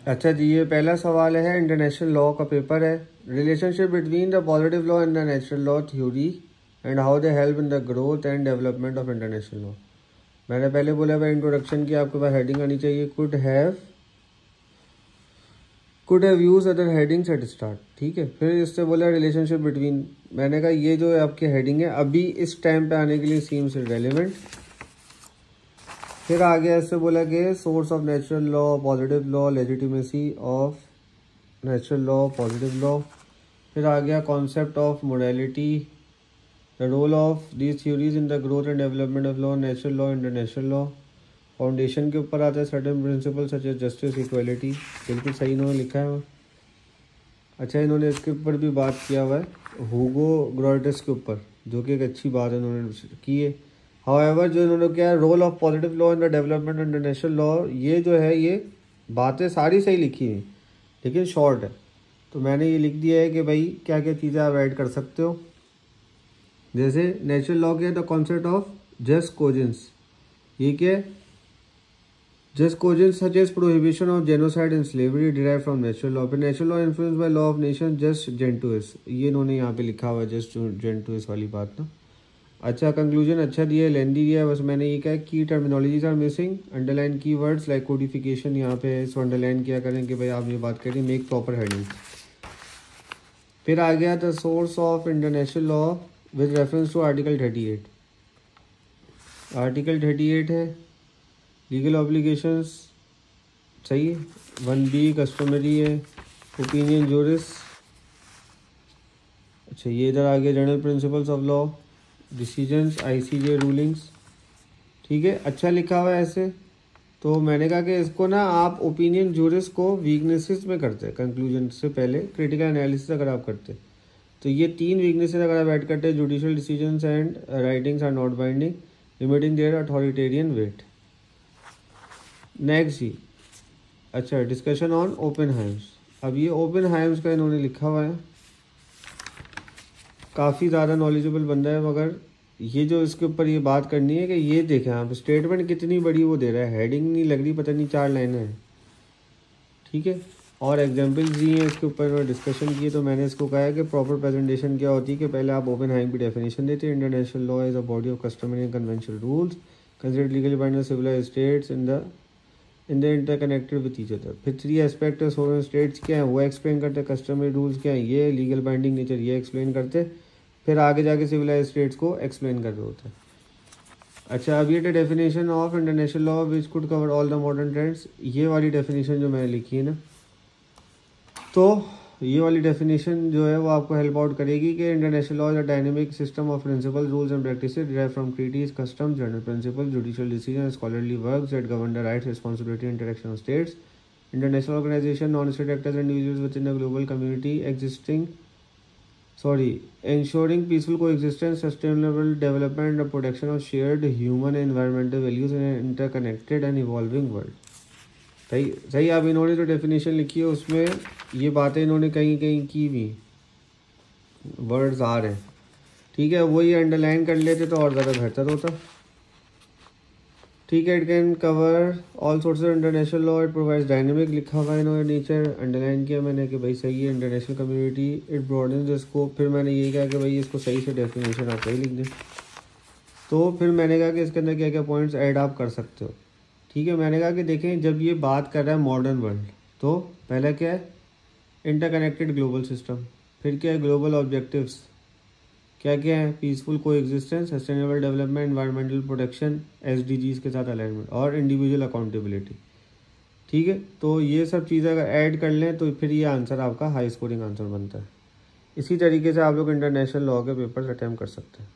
अच्छा जी, ये पहला सवाल है, इंटरनेशनल लॉ का पेपर है। Relationship between the positive law and the natural law theory and how they help in the growth and development of international law. मैंने पहले बोला भाई इंट्रोडक्शन की आपके पास हेडिंग आनी चाहिए, could have use other headings at start. ठीक है, फिर इससे बोला रिलेशनशिप बिटवीन, मैंने कहा ये जो आपकी हेडिंग है अभी इस टाइम पे आने के लिए सीम्स इररेलेवेंट। फिर आ गया इससे बोला कि source of natural law, positive law, legitimacy of natural law, positive law. फिर आ गया concept of morality, the role of these theories in the growth and development of law, natural law, international law. Foundation के ऊपर आता है certain principle such as justice, equality. बिल्कुल सही इन्होंने लिखा है। अच्छा, इन्होंने इसके ऊपर भी बात किया हुआ है हुगो ग्रोटिस के ऊपर, जो कि एक अच्छी बात है इन्होंने की है। हाउएवर जो इन्होंने क्या है, role of positive law in the development of international law, ये जो है ये बातें सारी सही लिखी हुई लेकिन शॉर्ट है, तो मैंने ये लिख दिया है कि भाई क्या क्या चीज़ें आप ऐड कर सकते हो। जैसे नेचुरल लॉ के the concept of jus cogens, ये क्या है, jus cogens such as prohibition of genocide and slavery derive from natural law. फिर natural law influence by law of nation jus gentium, ये इन्होंने यहाँ पे लिखा हुआ है जस्ट जेंटुइस वाली बात ना। अच्छा, कंक्लूजन अच्छा दिया है, लेंदी दिया है, बस मैंने ये कहा की टर्मिनोलॉजीज आर मिसिंग, अंडरलाइन की वर्ड्स लाइक कोडिफिकेशन, यहाँ पे इसको अंडरलाइन किया करें कि भाई आप ये बात करें, मेक प्रॉपर हेडिंग। फिर आ गया the source of international law with reference to article 38। Article 38 है लीगल ऑब्लिगेशंस, सही है। 1B कस्टमरी है, ओपिनियन जूरिस। अच्छा, ये इधर आ गया general principles of law, decisions, ICJ rulings. ठीक है, अच्छा लिखा हुआ है ऐसे। तो मैंने कहा कि इसको ना आप ओपिनियन जूरिस को वीकनेसेस में करते हैं, कंक्लूजन से पहले क्रिटिकल एनालिसिस अगर आप करते तो ये 3 वीकनेसेस अगर आप ऐड करते हैं, judicial decisions and writings are not binding, limiting their authoritarian weight. Next जी, अच्छा, डिस्कशन ऑन ओपेनहाइम्स। अब ये ओपेनहाइम्स का इन्होंने लिखा हुआ है, काफ़ी ज़्यादा नॉलेजेबल बंदा है, मगर ये जो इसके ऊपर ये बात करनी है कि ये देखें आप, स्टेटमेंट कितनी बड़ी वो दे रहा है, हेडिंग नहीं लग रही, पता नहीं 4 लाइनें हैं। ठीक है, और एग्जांपल्स दी हैं इसके ऊपर इन्होंने डिस्कशन की, तो मैंने इसको कहा है कि प्रॉपर प्रेजेंटेशन क्या होती है कि पहले आप ओपेनहाइम की डेफिनेशन देते हैं। International law is a body of customary and conventional rules considered legally binding civilized states in the interconnected with each other. फिर 3 एस्पेक्ट है, सोवरेन स्टेट्स क्या है वो एक्सप्लेन करते, कस्टमरी रूल्स क्या है ये, लीगल बाइंडिंग नेचर ये एक्सप्लेन करते, फिर आगे जाके सिविलाइज्ड स्टेट्स को एक्सप्लेन कर रहे होते हैं। अच्छा, अब ये definition of international law which could cover all the modern trends, ये वाली डेफिनेशन जो मैंने लिखी है ना, तो ये वाली डेफिनेशन जो है वो आपको हेल्प आउट करेगी कि international law is a dynamic system of principle, rules and practices derived from treaties, customs, general principle, judicial decision, scholarly works that govern the rights, responsibility, interaction of states, international organization, non state actors and individuals with in the global community ensuring peaceful coexistence, sustainable development, and protection of shared human and environmental values in an interconnected and evolving world। सही आप इन्होंने जो definition लिखी है उसमें ये बातें इन्होंने कहीं कहीं की भी, वर्ड्स आ रहे हैं। ठीक है, वो ये अंडरलाइन कर लेते तो और ज़्यादा बेहतर होता। ठीक है, it can cover all sources of international law, it provides dynamic, लिखा हुआ है इन्होंने नीचे, अंडरलाइन किया मैंने कि भाई सही है। International community, it broadens the scope. फिर मैंने यही कहा कि भाई इसको सही से डेफिनेशन आप सही लिख दें। तो फिर मैंने कहा कि इसके अंदर क्या क्या पॉइंट्स ऐड आप कर सकते हो। ठीक है, मैंने कहा कि देखें जब ये बात कर रहा है मॉडर्न वर्ल्ड, तो पहला क्या है, इंटरकनेक्टेड ग्लोबल सिस्टम। फिर क्या है, ग्लोबल ऑब्जेक्टिव्स क्या क्या है, पीसफुल को existence, sustainable development, environmental protection, SDGs के साथ अलाइनमेंट, और इंडिविजुअल अकाउंटेबिलिटी। ठीक है, तो ये सब चीज़ें अगर ऐड कर लें तो फिर ये आंसर आपका हाई स्कोरिंग आंसर बनता है। इसी तरीके से आप लोग इंटरनेशनल लॉ के पेपर्स अटैम्प्ट कर सकते हैं।